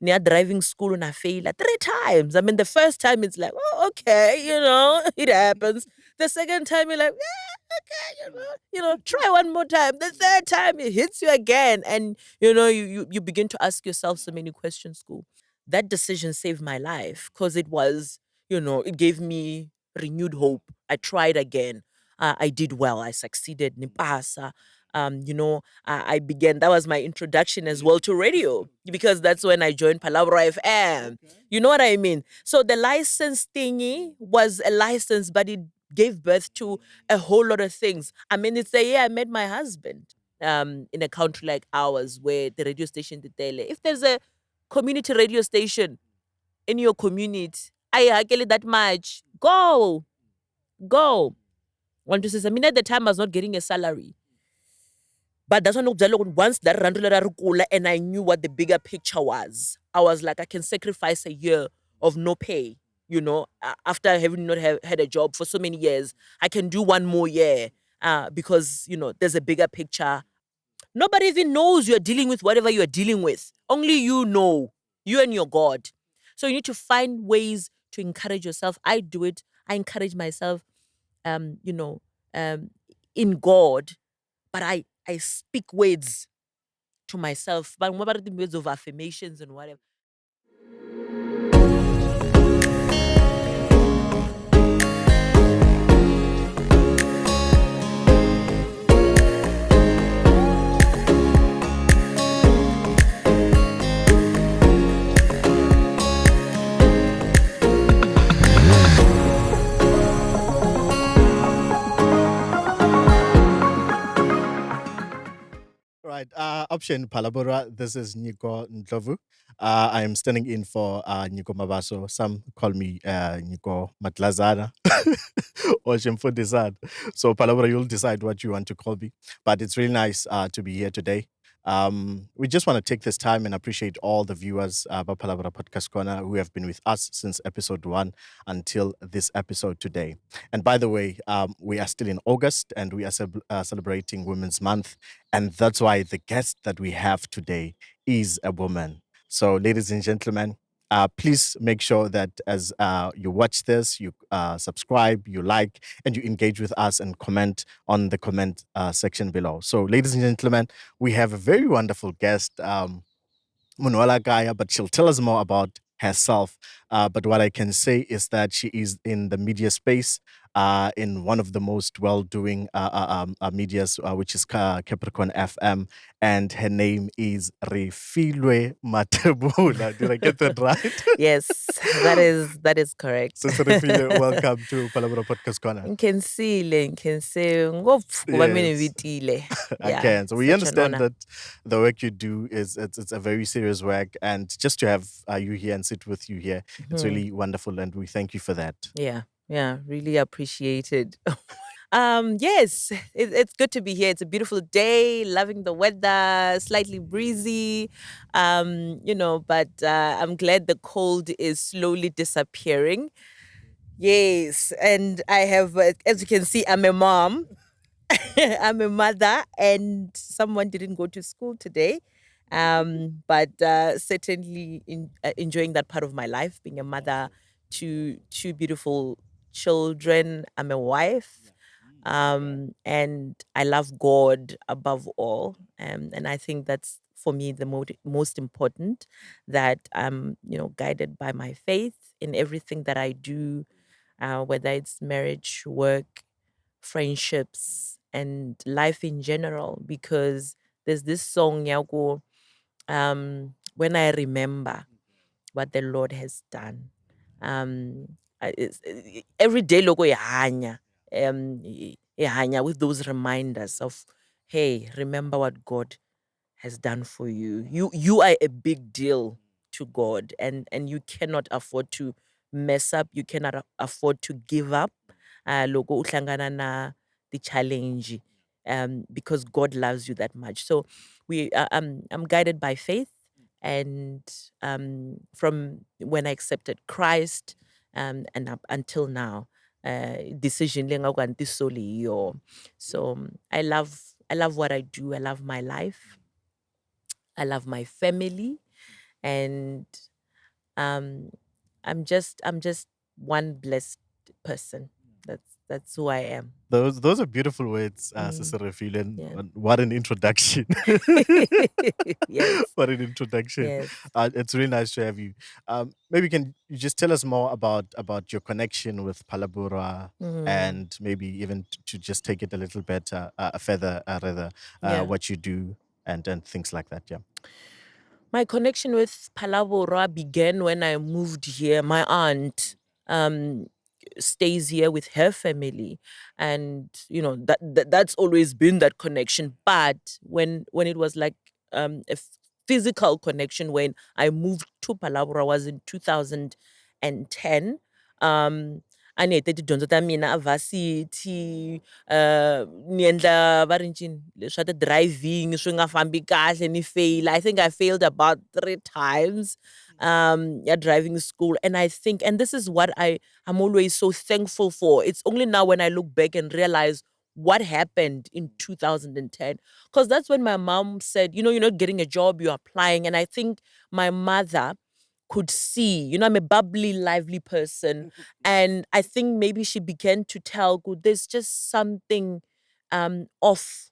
near driving school and I failed 3 times. I mean, the first time it's like, oh, okay, it happens. The second time you're like, yeah, okay, try one more time. The third time it hits you again, and you begin to ask yourself so many questions. School. That decision saved my life because it was, it gave me renewed hope. I tried again. I did well. I succeeded. Nipasa. I began. That was my introduction as well to radio because that's when I joined Phalaborwa FM. You know what I mean? So the license thingy was a license, but it gave birth to a whole lot of things. I mean, it's the year I met my husband. In a country like ours, where the radio station, the tele, if there's a community radio station in your community, I get it that much. Go. Want to say, I mean, at the time I was not getting a salary. But that's when once that randula and I knew what the bigger picture was. I was like, I can sacrifice a year of no pay, after having not had a job for so many years. I can do one more year because, there's a bigger picture. Nobody even knows you're dealing with whatever you're dealing with. Only you know, you and your God. So you need to find ways to encourage yourself. I do it. I encourage myself, um, you know, in God, but I speak words to myself. But what about the words of affirmations and whatever? Right. Option Phalaborwa. This is Nico Ndlovu. I am standing in for Nico Mabaso. Some call me Nico Matlazana or Shemfundisad. So Phalaborwa, you'll decide what you want to call me. But it's really nice to be here today. We just want to take this time and appreciate all the viewers of Phalaborwa Podcast Corner who have been with us since episode 1 until this episode today. And by the way, we are still in August and we are celebrating Women's Month. And that's why the guest that we have today is a woman. So, ladies and gentlemen, please make sure that as you watch this, you subscribe, you like, and you engage with us and comment on the comment section below. So, ladies and gentlemen, we have a very wonderful guest, Munwala Gaya, but she'll tell us more about herself. But what I can say is that she is in the media space, in one of the most well-doing medias, which is Capricorn FM, and her name is Refilwe Mathebula. Did I get that right? Yes, that is correct. Sister Refilwe, welcome to Palabra Podcast Corner. Nkensile ngopfu kuba mina Yes. ngivitile. I Yeah, can. So we such an understand honor. that the work you do is it's a very serious work, and just to have you here and sit with you here, it's Mhm. really wonderful, and we thank you for that. Yeah, really appreciated. Yes, it's good to be here. It's a beautiful day, loving the weather, slightly breezy, but I'm glad the cold is slowly disappearing. Yes, and I have, as you can see, I'm a mom. I'm a mother, and someone didn't go to school today. But certainly enjoying that part of my life, being a mother to two beautiful children. I'm a wife, and I love God above all. And I think that's for me the most important, that I'm, guided by my faith in everything that I do, whether it's marriage, work, friendships, and life in general. Because there's this song, Yago, when I remember what the Lord has done. Every day, logo ihanya, ihanya with those reminders of, hey, remember what God has done for you. You are a big deal to God, and you cannot afford to mess up. You cannot afford to give up. Logo uhlangana na the challenge, because God loves you that much. So I'm guided by faith, and from when I accepted Christ, and up until now, decision le nga kwanti soli yo. So I love what I do. I love my life. I love my family, and um, I'm just one blessed person. That's who I am. Those are beautiful words, Mm, Sister Refilwe, yeah. and what an introduction. Yes. What an introduction. Yes. It's really nice to have you. Maybe can you just tell us more about your connection with Phalaborwa, Mm, and maybe even to just take it a little bit further, rather, yeah. what you do and things like that. Yeah. My connection with Phalaborwa began when I moved here. My aunt um, stays here with her family, and that's always been that connection. But when it was like physical connection, when I moved to Phalaborwa was in 2010. Um, a ni hete tidyondzo ta mina a varsity ni endla va ri ncini leswa ti-driving swi nga fambi kahle ni fail. I think I failed about 3 times at driving school. And I think, and this is what I'm always so thankful for. It's only now when I look back and realize what happened in 2010. Because that's when my mom said, you're not getting a job, you're applying. And I think my mother could see, I'm a bubbly, lively person. And I think maybe she began to tell, good, there's just something off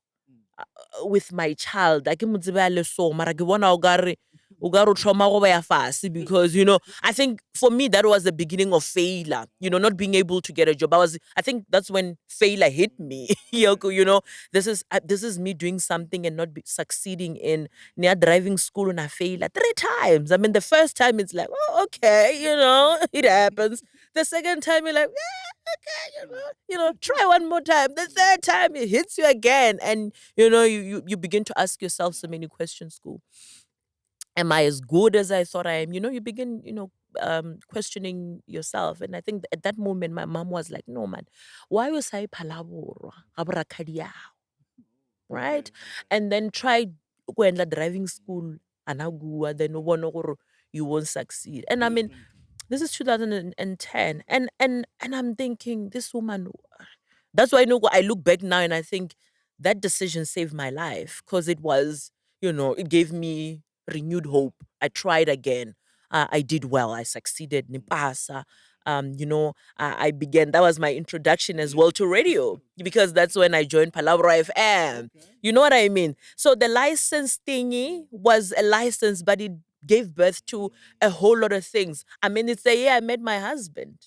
with my child. I ke mo tsebe a le so, mara ke bona o ka re o thoma go baya fase, because I think for me that was the beginning of failure, not being able to get a job. I think that's when failure hit me. Yoko, this is me doing something and not succeeding in near driving school, and I failed 3 times. I mean, the first time it's like, oh, okay, it happens. The second time you're like, okay, try one more time. The third time it hits you again, and you begin to ask yourself so many questions. School, am I as good as I thought I am? You begin, questioning yourself. And I think at that moment, my mom was like, "No, man, why was I Phalaborwa? Ga bo rakgadi yao," right? And then try go the driving school, and then you won't succeed. And I mean, this is 2010, and I'm thinking, this woman. That's why I look back now and I think that decision saved my life, because it was, it gave me renewed hope. I tried again. I did well. I succeeded. Nipasa. I began. That was my introduction as well to radio, because that's when I joined Palabra FM. You know what I mean? So the license thingy was a license, but it gave birth to a whole lot of things. I mean, it's the year I met my husband.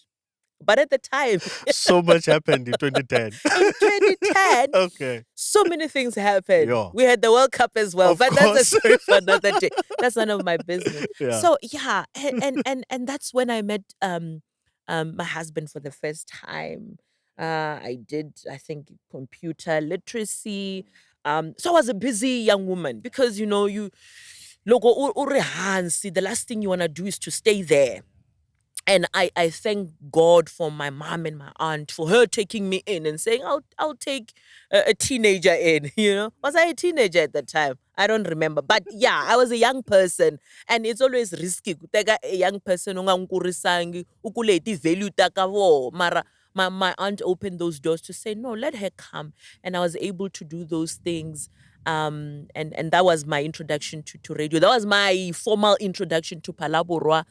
But at the time, So much happened in 2010. in 2010, Okay. so many things happened. Yeah. We had the World Cup as well, Of but that's a course. story for another day. That's none of my business. Yeah. So yeah, and that's when I met my husband for the first time. I did, I think, computer literacy. So I was a busy young woman, because you logo the last thing you want to do is to stay there. And I thank God for my mom and my aunt, for her taking me in and saying, I'll take a teenager in. Was I a teenager at that time? I don't remember, but yeah, I was a young person, and it's always risky to take a young person unga nkurisangi, ukuleti value ta ka vo. Mara my aunt opened those doors to say, no, let her come. And I was able to do those things. And that was my introduction to radio. That was my formal introduction to Phalaborwa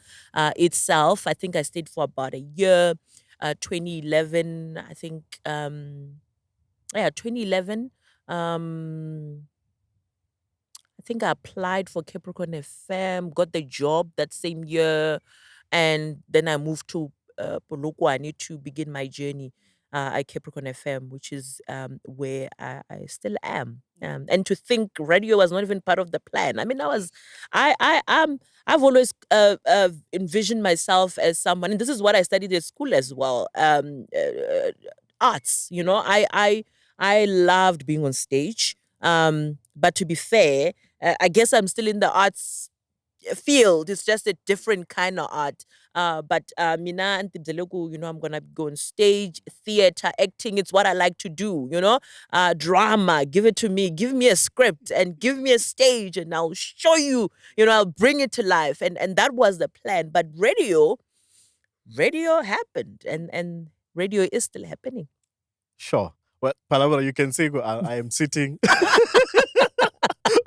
itself. I think I stayed for about a year. 2011, I think. Yeah, 2011. Um, I think I applied for Capricorn FM, got the job that same year, and then I moved to Polokwane to begin my journey at Capricorn FM, which is where I still am. And to think radio was not even part of the plan. I mean, I've always envisioned myself as someone, and this is what I studied at school as well. Arts, I loved being on stage. But to be fair, I guess I'm still in the arts field. It's just a different kind of art. But Mina and Tibzeleku, I'm gonna go on stage, theater, acting. It's what I like to do. Drama. Give it to me. Give me a script and give me a stage, and I'll show you. I'll bring it to life. And that was the plan. But radio happened, and radio is still happening. Sure. Well, Palabra, you can say I am sitting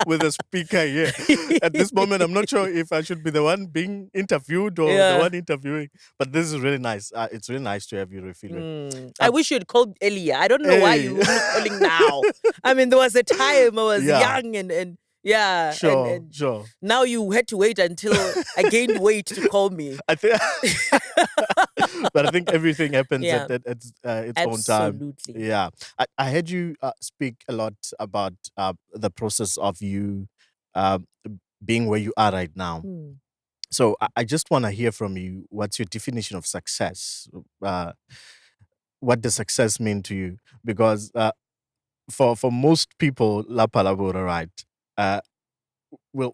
with a speaker here. At this moment, I'm not sure if I should be the one being interviewed or the Yeah. one interviewing, but this is really nice. It's really nice to have you, Refilwe. I wish you'd called earlier. I don't know why Hey, you only calling now. I mean, there was a time I was yeah, young and yeah, sure, and sure. now you had to wait until I gained weight to call me. I think, but I think everything happens Yeah, at its own time. absolutely. Yeah, I heard you speak a lot about the process of you uh, being where you are right now. Hmm. So I just want to hear from you. What's your definition of success? Uh, what does success mean to you? Because for most people, La Palabora, right? Uh, well,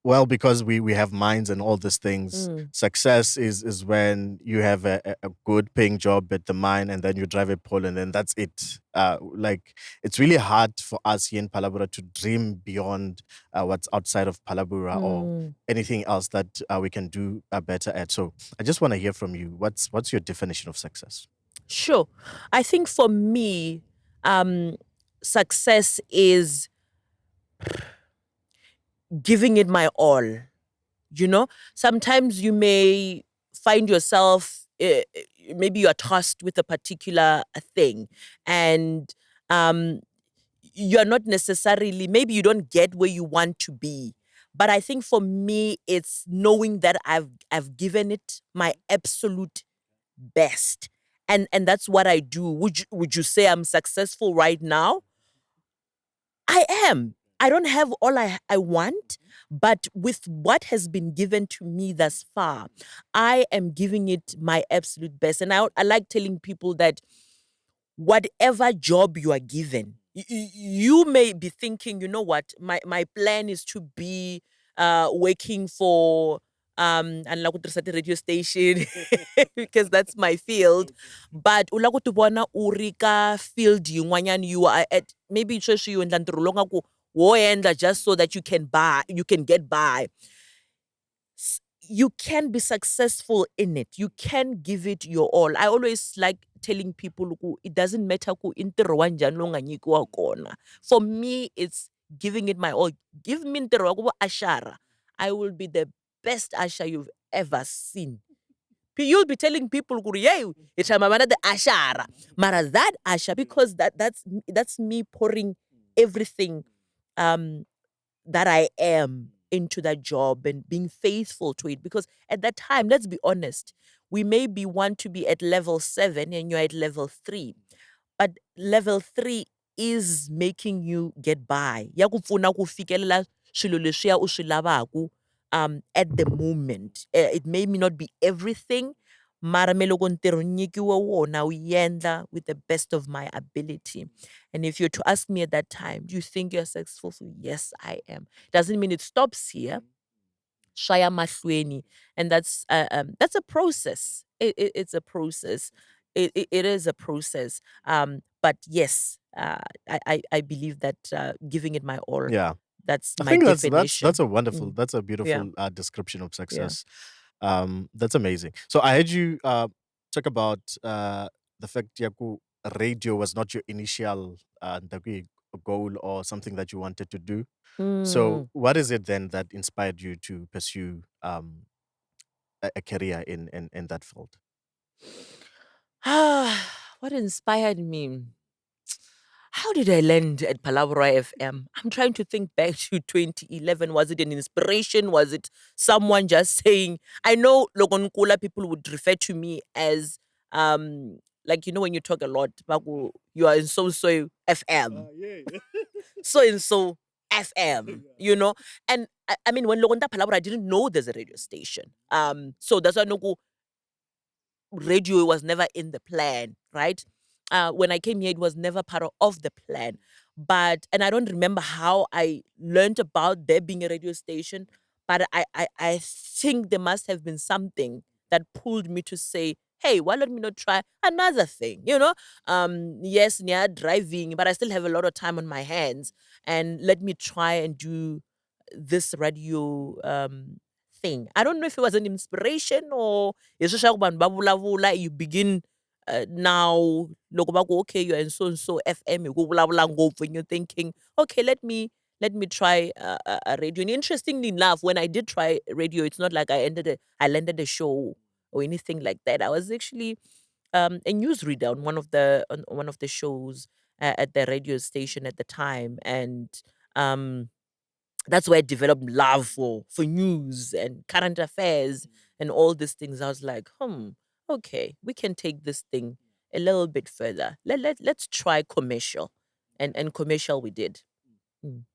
well, because we have minds and all these things. Mm. Success is when you have a good paying job at the mine, and then you drive a pole, and then that's it. Like it's really hard for us here in Palabora to dream beyond what's outside of Palabora or Mm. anything else that we can do better at. So I just want to hear from you. What's your definition of success? Sure. I think for me, success is giving it my all. You know, sometimes you may find yourself, maybe you are tasked with a particular thing, and um, you're not necessarily, maybe you don't get where you want to be. But I think for me, it's knowing that I've given it my absolute best, and that's what I do. Would you say I'm successful right now? I am. I don't have all I want, but with what has been given to me thus far, I am giving it my absolute best. And I like telling people that whatever job you are given, you may be thinking, you know what, my plan is to be working for and la ku tirhisa radio station because that's my field. But u lava ku ti vona u ri ka field yin'wanyana, you are at maybe sweswi you endla ntirho lowu nga ku wo endla just so that you can get by. You can be successful in it. You can give it your all. I always like telling people ku it doesn't matter ku i ntirho wa njhani lowu nga nyikiwa kona. For me, it's giving it my all. Give me ntirho wa ku va ashara. I will be the best usher you've ever seen. You'll be telling people, ku ri, "Hey, it's the ashara." Mara that usher, because that's me pouring everything um that I am into that job and being faithful to it. Because at that time, let's be honest, we maybe want to be at level 7 and you're at level 3. But level 3 is making you get by. Ya ku pfuna ku fikelela swilo leswiya u swi lavaku, at the moment. It may not be everything, mara me loko ntirho ni nyikiwe wona wu endla with the best of my ability. And if you're to ask me at that time, do you think you're successful? Yes, I am. Doesn't mean it stops here. Shaya mahlweni, and that's a process. It's a process. It is a process. But yes, I believe that giving it my all. Yeah. That's I my think that's definition. a wonderful, Mm, that's a yeah, beautiful description of yeah. success. That's amazing. So I heard you talk about the fact Yaku radio was not your initial ndakwi goal or something that you wanted to do. So Mm. what is it then that inspired you to pursue a career in that field? What inspired me? How did I land at Phalaborwa FM? I'm trying to think back to 2011. Was it an inspiration? Was it someone just saying? I know Logonkula people would refer to me as, like, when you talk a lot, baku, you are in so FM. So and so FM, And I mean, when Logonda Phalaborwa, I didn't know there's a radio station. So that's why no radio was never in the plan, right? When I came here, it was never part of the plan. And I don't remember how I learned about there being a radio station, but I think there must have been something that pulled me to say, hey, why don't we not try another thing? Yes, near driving, but I still have a lot of time on my hands. And let me try and do this radio thing. I don't know if it was an inspiration or it's just like you begin now, loko ba ku, okay, you're in so and so FM, you go vulavula ngopfu, and you're thinking, okay, let me let me try a radio. And interestingly enough, when I did try radio, it's not like I landed a show or anything like that. I was actually a newsreader on one of the shows at the radio station at the time, and um, that's where I developed love for news and current affairs and all these things. I was like, okay, we can take this thing a little bit further. Let's try commercial, and commercial we did. Mm.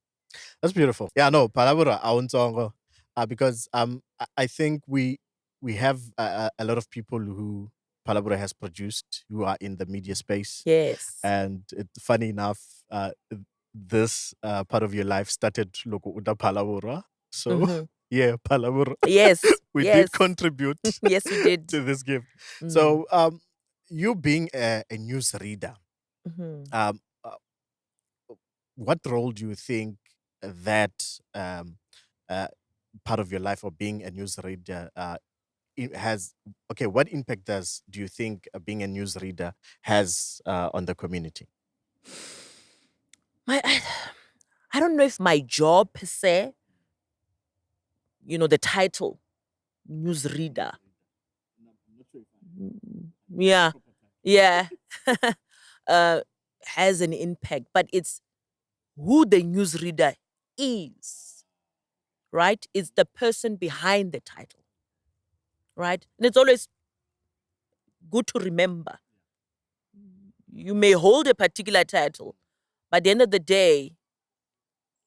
That's beautiful. Yeah, no, Phalaborwa awunsongo. Because I think we have a lot of people who Phalaborwa has produced who are in the media space. Yes. And funny enough, this part of your life started loko uta Phalaborwa. So Hmm. yeah, Phalaborwa. Yes. We did Yes. contribute Yes, we did. to this gift. Mm. So you being a news reader, Mhm. what role do you think that uh, part of your life of being a news reader has? Okay, what impact do you think being a news reader has on the community? My, I don't know if my job per se, the title, newsreader. Yeah, yeah, uh, has an impact, but it's who the newsreader is, right? It's the person behind the title, right? And it's always good to remember you may hold a particular title, but at the end of the day,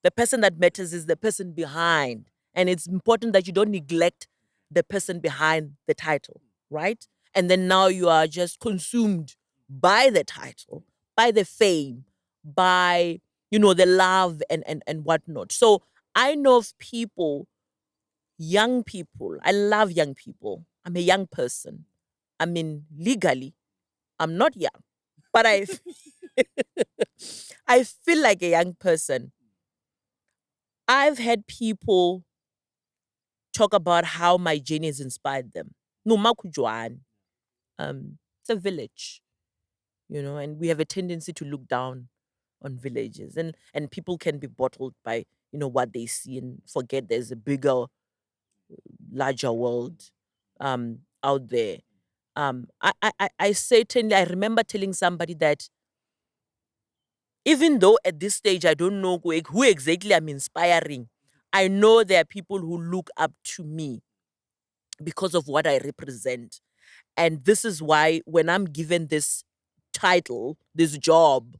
the person that matters is the person behind. And it's important that you don't neglect the person behind the title, right? And then now you are just consumed by the title, by the fame, by, the love and whatnot. So I know of people, young people. I love young people. I'm a young person. I mean, legally, I'm not young, but I feel like a young person. I've had people talk about how my journey has inspired them. No, Makujwan. It's a village, and we have a tendency to look down on villages, and people can be bottled by what they see and forget there's a bigger, larger world out there. I certainly I remember telling somebody that even though at this stage I don't know who exactly I'm inspiring, I know there are people who look up to me because of what I represent. And this is why when I'm given this title, this job,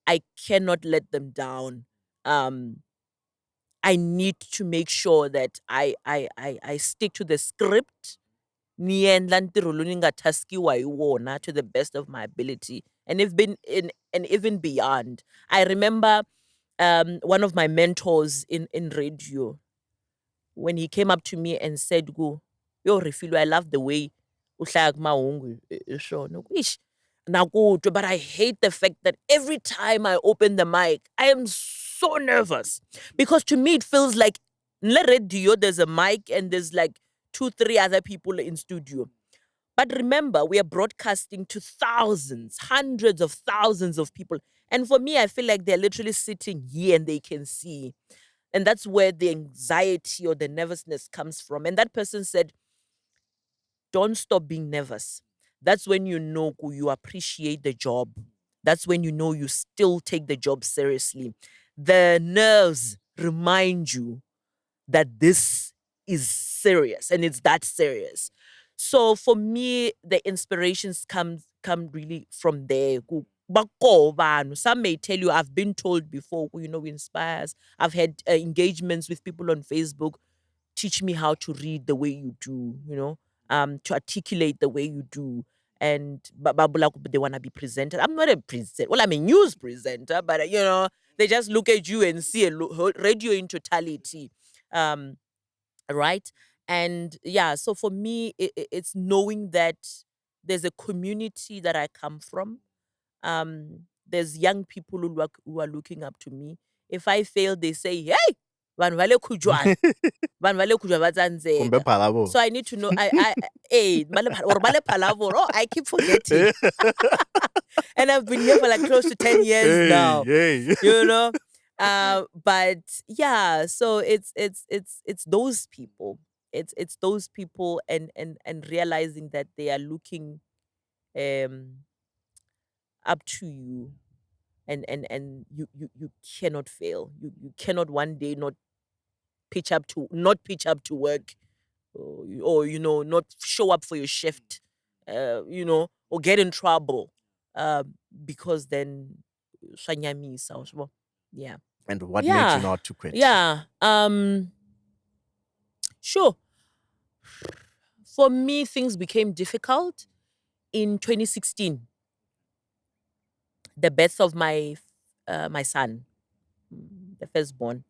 I cannot let them down. Um, I need to make sure that I stick to the script. Niendla ntirho lowu ni nga taskiwa hi wona to the best of my ability, and even beyond. I remember one of my mentors in radio, when he came up to me and said, "Go, yo Refilwe, I love the way uhlaya kumahungu shona." Ish, nakutwe, but I hate the fact that every time I open the mic, I am so nervous because to me it feels like nle radio there's a mic and there's like two, three other people in studio. But remember, we are broadcasting to thousands, hundreds of thousands of people. And for me, I feel like they're literally sitting here and they can see. And that's where the anxiety or the nervousness comes from. And that person said, don't stop being nervous. That's when you know you appreciate the job. That's when you know you still take the job seriously. The nerves remind you that this is serious and it's that serious. So for me, the inspirations come really from there. Some may tell you, I've been told before, inspires. I've had engagements with people on Facebook, teach me how to read the way you do, to articulate the way you do. And they want to be presented. I'm not a presenter. Well, I'm a news presenter, but they just look at you and see a radio in totality. Um, right? And yeah, so for me, it's knowing that there's a community that I come from. There's young people who are looking up to me. If I fail, they say, "Hey, vanhu vale khujwana, vanhu vale khujwana va Kumbe tsandzeka." Phalaborwa. So I need to know. Or vale Phalaborwa. Oh, I keep forgetting. And I've been here for like close to 10 years now. Hey. You know, But yeah, so it's those people. It's those people, and realizing that they are looking um up to you, and you cannot fail. You cannot one day not pitch up to work, or not show up for your shift, or get in trouble, because then shanyamisa usho. Yeah. And what made you Yeah. not to quit? Yeah. Sure. For me, things became difficult in 2016, the birth of my son, the firstborn.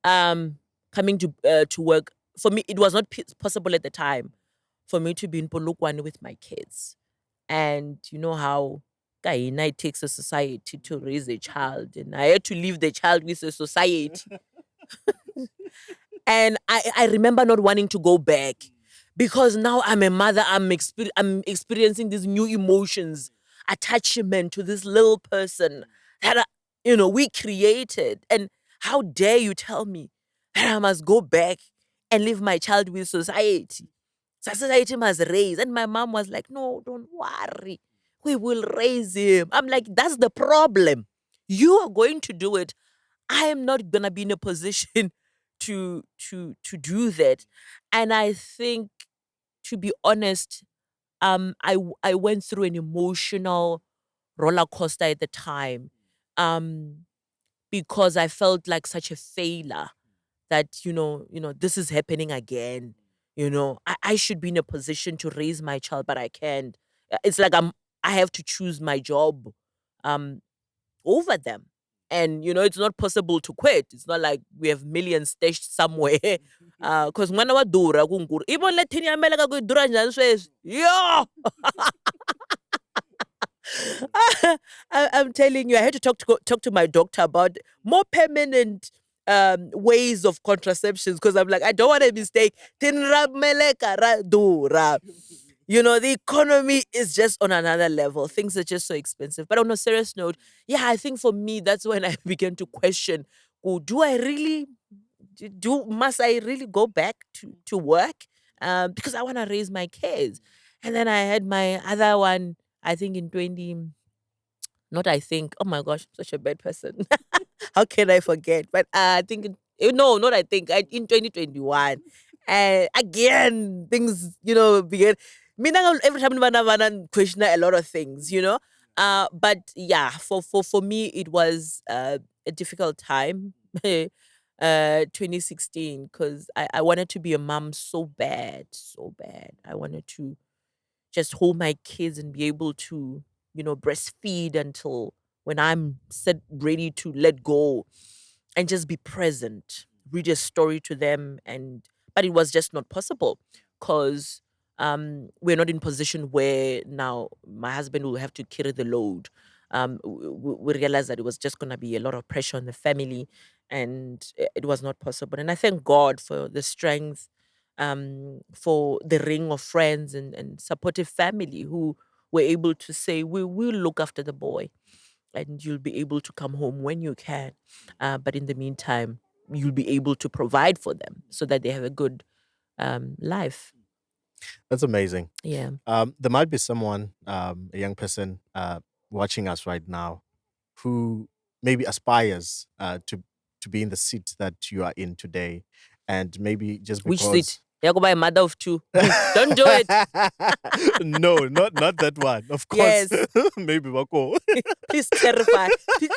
Coming to work, for me, it was not possible at the time for me to be in Polokwane with my kids. And you know how Kaina, it takes a society to raise a child, and I had to leave the child with the society. And I remember not wanting to go back, because now I'm a mother. I'm experiencing these new emotions, attachment to this little person that we created. And how dare you tell me that I must go back and leave my child with society? Society must raise. And my mom was like, no, don't worry. We will raise him. I'm like, that's the problem. You are going to do it. I am not gonna be in a position to do that. And I think, to be honest, I went through an emotional roller coaster at the time, um, because I felt like such a failure, that this is happening again. I should be in a position to raise my child, but I can't. It's like I have to choose my job um over them. And it's not possible to quit. It's not like we have millions stashed somewhere. Because n'wana wa durha ku nkulu. I vonile thini ya meleka ku yi durha njhani sweswi? Yo! I'm telling you, I had to talk to my doctor about more permanent ways of contraceptions, because I'm like, I don't want a mistake. Tinra meleka ra durha. The economy is just on another level. Things are just so expensive. But on a serious note, yeah, I think for me, that's when I began to question, oh, do I really must I really go back to work? Because I want to raise my kids. And then I had my other one, I think in 20, not I think, oh my gosh, I'm such a bad person. How can I forget? But I think, no, not I think, in 2021. And again, things, began. Every time I question a lot of things. But yeah, for me, it was a difficult time. 2016, because I wanted to be a mom so bad, so bad. I wanted to just hold my kids and be able to, breastfeed until when I'm set ready to let go, and just be present, read a story to them. But it was just not possible, because we're not in position where now my husband will have to carry the load. We realized that it was just going to be a lot of pressure on the family, and it was not possible. And I thank God for the strength, for the ring of friends and supportive family who were able to say, we will look after the boy, and you'll be able to come home when you can. But in the meantime, you'll be able to provide for them so that they have a good life. That's amazing. Yeah. There might be someone, a young person, watching us right now, who maybe aspires to be in the seat that you are in today, and maybe just Which seat? because. You're going to buy a mother of two. Don't do it. No, not that one. Of course, Yes. maybe Wako. Please clarify.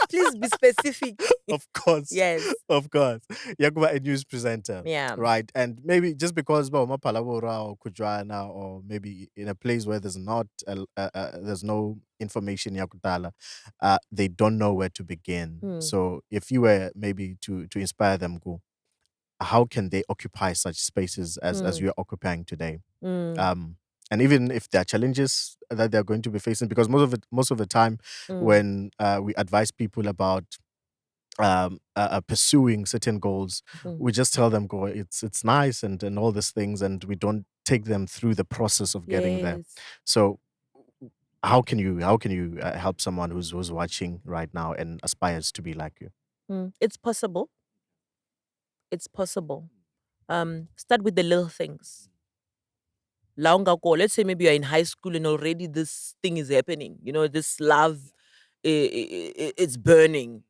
Please be specific. Of course, Yes. of course. Yakuba, a news presenter, Yeah. right? And maybe just because well, Phalaborwa or Kujwana, or maybe in a place where there's no information Yakutala, they don't know where to begin. Hmm. So if you were maybe to inspire them, go, how can they occupy such spaces as Hmm. you are occupying today? Hmm. Um, and even if there are challenges that they're going to be facing, because most of the time Hmm. when we advise people about pursuing certain goals, Hmm. we just tell them go. It's nice and all these things, and we don't take them through the process of getting there. Yes. So how can you help someone who's watching right now and aspires to be like you? It's possible. It's possible. Start with the little things. Longer go. Let's say maybe you're in high school and already this thing is happening. This love, it's burning.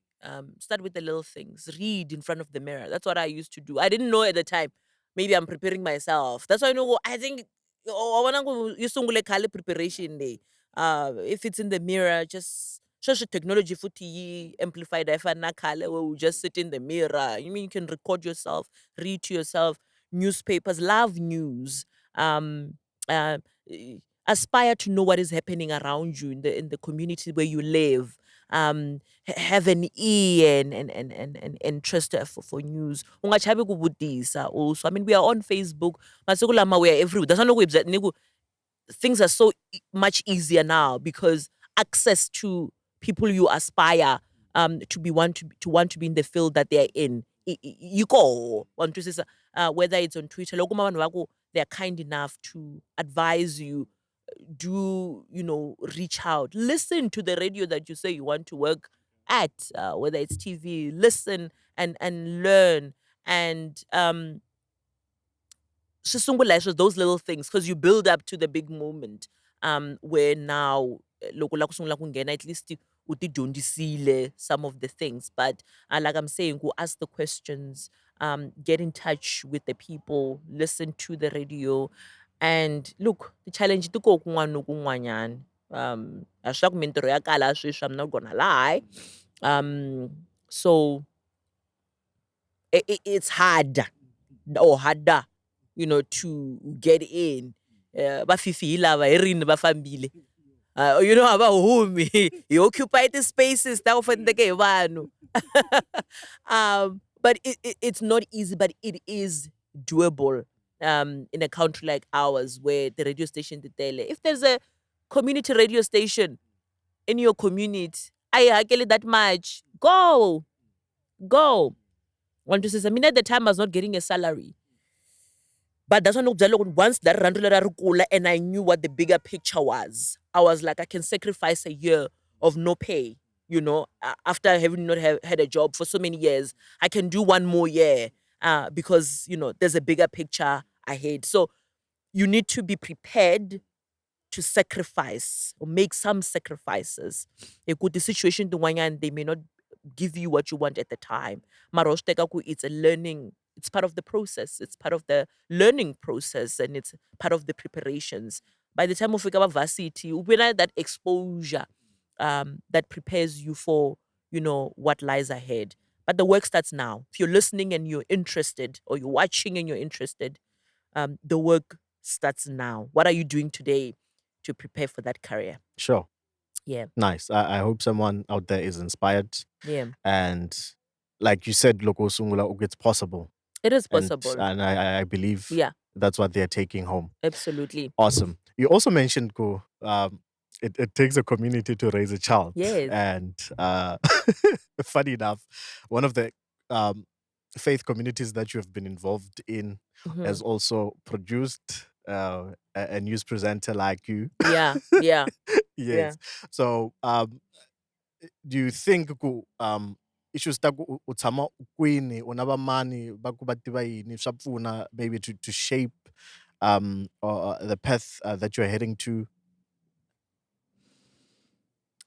Start with the little things. Read in front of the mirror. That's what I used to do. I didn't know at the time. Maybe I'm preparing myself. That's why I know. I think I wanna go. You sungule kale preparation day. If it's in the mirror, just such a technology footy amplified. If I nakale, where we just sit in the mirror. You mean you can record yourself, read to yourself. Newspapers, love news. Um, uh, Aspire to know what is happening around you in the community where you live. Have an ear and interest for news. Ungachabi kubudisa also. I mean, we are on Facebook. Masiku lama we are everywhere. That's not no things are so much easier now because access to people you aspire to be want to be in the field that they're in. You go on to whether it's on Twitter, loko abantu bakho, they're kind enough to advise you. Do reach out, listen to the radio that you say you want to work at, whether it's TV, listen and learn and swisungula is those little things because you build up to the big moment where now loko la kusungula kungena at least utidyondzisile some of the things, but like I'm saying, go ask the questions, get in touch with the people, listen to the radio, and look, the challenge to go kun'wana na kun'wanyana. A swi la ku mintirho ya kala sweswi, I'm not gonna lie. So it's hard or harder, to get in. Bafifi lava erini bafambile. Abahumi. You occupy the spaces that often the vanhu. But it's not easy, but it is doable. In a country like ours where the radio station the tele. If there's a community radio station in your community, I get it that much. Go. Go. Want to say, I mean, at the time I was not getting a salary. But that's not once that randula and I knew what the bigger picture was. I was like, I can sacrifice a year of no pay, after having not had a job for so many years. I can do one more year because, there's a bigger picture ahead. So you need to be prepared to sacrifice or make some sacrifices. A good situation to one and they may not give you what you want at the time. Maroshtekaku, it's a learning, it's part of the process. It's part of the learning process and it's part of the preparations. By the time of varsity, we have that exposure that prepares you for, what lies ahead. But the work starts now. If you're listening and you're interested, or you're watching and you're interested, the work starts now. What are you doing today to prepare for that career? Sure. Yeah. Nice. I hope someone out there is inspired. Yeah. And like you said, Loko Sungula, it's possible. It is And possible. and I believe Yeah. that's what they're taking home. Absolutely. Awesome. You also mentioned, Ko, it takes a community to raise a child. Yes. And funny enough, one of the faith communities that you have been involved in has also produced a news presenter like you. Yeah. Yeah. Yes. So do you think issues ta ku u tshama kwini u na vamani va ku va tiva yini swa pfuna maybe to shape or the path that you're heading to?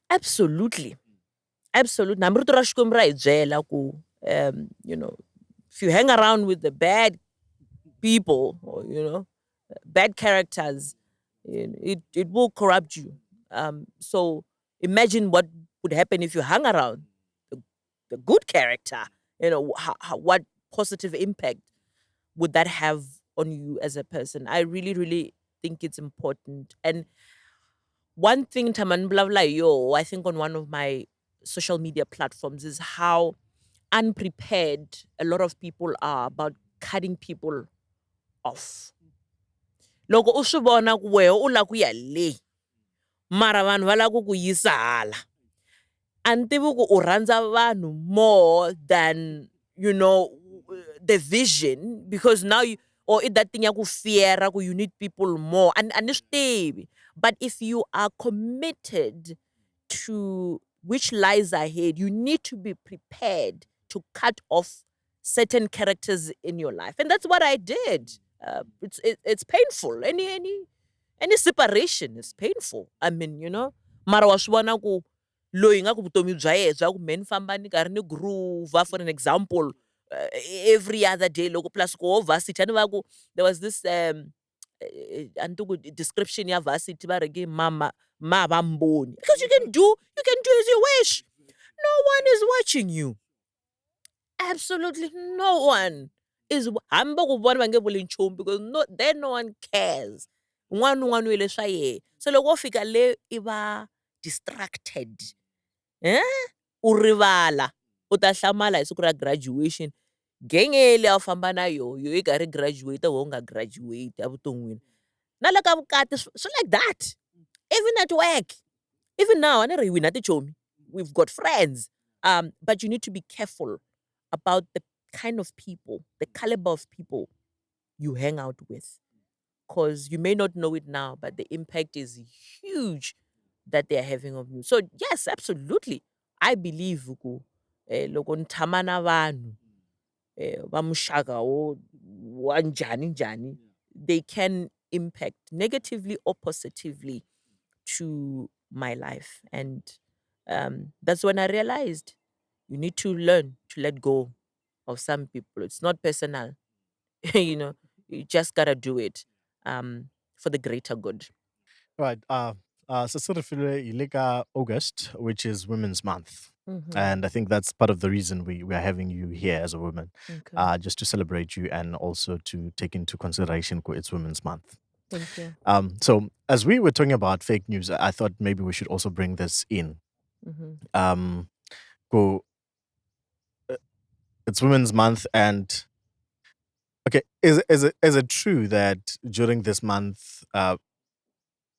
Absolutely. Absolutely. Na mrito ra Xikwembu ra hi byela ku if you hang around with the bad people or bad characters, it will corrupt you. So imagine what would happen if you hung around the good character. What positive impact would that have on you as a person? I really, really think it's important. And one thing Taman Blavla yo, I think on one of my social media platforms is how unprepared a lot of people are about cutting people off. Loko u swi vona ku wehe u la ku ya le mara vanhu va la ku ku yisa hala, a ni tivi ku u rhandza vanhu more than the vision, because now or it that thing ya ku fear you need people more and it's tivi. But if you are committed to which lies ahead, you need to be prepared to cut off certain characters in your life, and that's what I did. It's painful. Any separation is painful. I mean, mara wa swi vona ku loyi nga ku vutomi bya yena bya ku me ni famba ni karhi ni groove for an example, every other day loko plus ko varsity a ni va ku there was this a ni ku description ya varsity va reke ma va mboni because you can do as you wish. No one is watching you. Absolutely no one is hambi ku vona va nge vuli nchumu because no one cares. Un'wana na un'wana u yele swa yena. So loko wo fika le i va distracted, u rivala, u ta hlamala hi siku ra graduation. Genge leyi a wu famba na yoho yi karhi graduate wehe u nga graduate evuton'wini. Na le ka vukati swi like that. Even at work. Even now, I never win at the chomi. We've got friends. But you need to be careful about the kind of people, the caliber of people you hang out with. Because you may not know it now, but the impact is huge that they're having on you. So yes, absolutely. I believe loko ni tshama na vanhu va muxaka wa njhani njhani, they can impact negatively or positively to my life. And that's when I realized you need to learn to let go of some people. It's not personal, you just gotta do it for the greater good. Right. So Refilwe, Ilika August, which is Women's Month. Hmm. And I think that's part of the reason we are having you here as a woman, Okay. just to celebrate you and also to take into consideration it's Women's Month. Thank you. So as we were talking about fake news, I thought maybe we should also bring this in. Hmm. Um, go, it's Women's Month, and okay, is it true that during this month,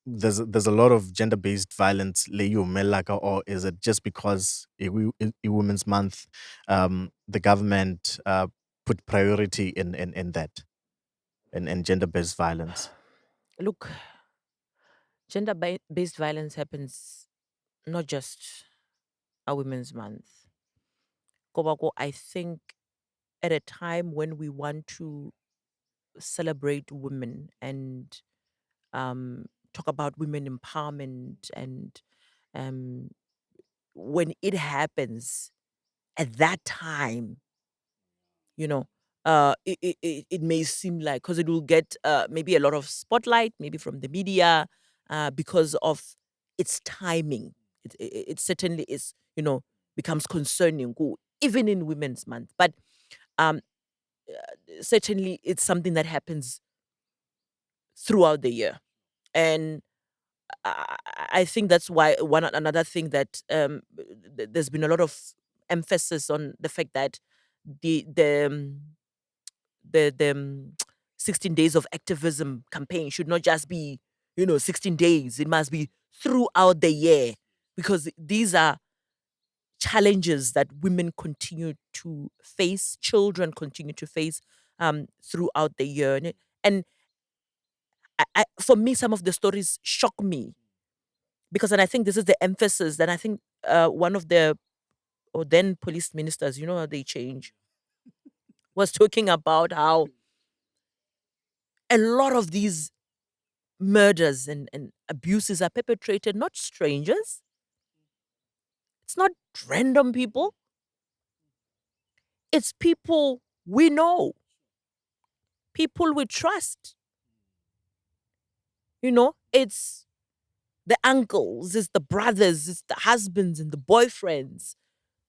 there's a lot of gender based violence, leyo melaka, or is it just because a Women's Month, the government put priority in that in gender based violence? Look, gender based violence happens not just a Women's Month. Kobako, I think at a time when we want to celebrate women and talk about women empowerment, and um, when it happens at that time, you know, it may seem like because it will get maybe a lot of spotlight, maybe from the media, because of its timing. It certainly is, becomes concerning, even in Women's Month. But um, certainly it's something that happens throughout the year. And I think that's why another thing that there's been a lot of emphasis on the fact that the 16 days of activism campaign should not just be 16 days. It must be throughout the year, because these are challenges that women continue to face, children continue to face throughout the year. And for me, some of the stories shock me because, and I think this is the emphasis that I think one of the or then police ministers, how they change, was talking about how a lot of these murders and abuses are perpetrated, not strangers. It's not random people. It's people we know, people we trust. It's the uncles, it's the brothers, it's the husbands and the boyfriends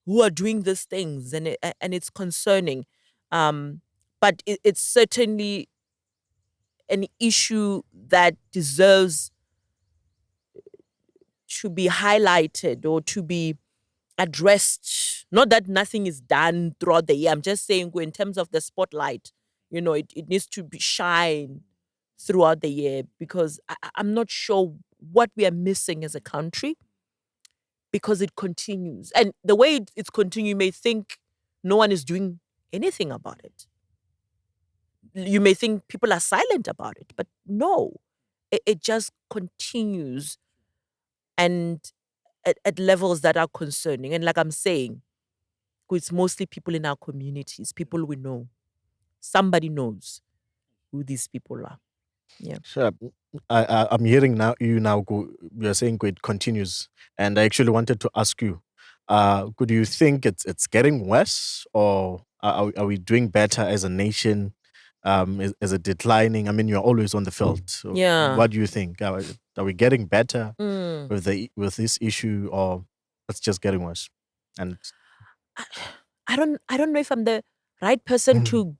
who are doing these things, and it's concerning. But it's certainly an issue that deserves to be highlighted or to be addressed. Not that nothing is done throughout the year. I'm just saying, in terms of the spotlight, it needs to be shine throughout the year, because I'm not sure what we are missing as a country, because it continues. And the way it's continuing, you may think no one is doing anything about it. you may think people are silent about it, but no, it just continues, and at levels that are concerning. And like I'm saying, it's mostly people in our communities, people we know. Somebody knows who these people are. Yeah. Sure. I'm hearing now you now go. You're saying it continues, and I actually wanted to ask you, could you think it's getting worse, or are we doing better as a nation? Is it declining? I mean, you're always on the field. So Yeah. what do you think? Are we getting better Mm. with this issue, or it's just getting worse? And I, I don't know if I'm the right person to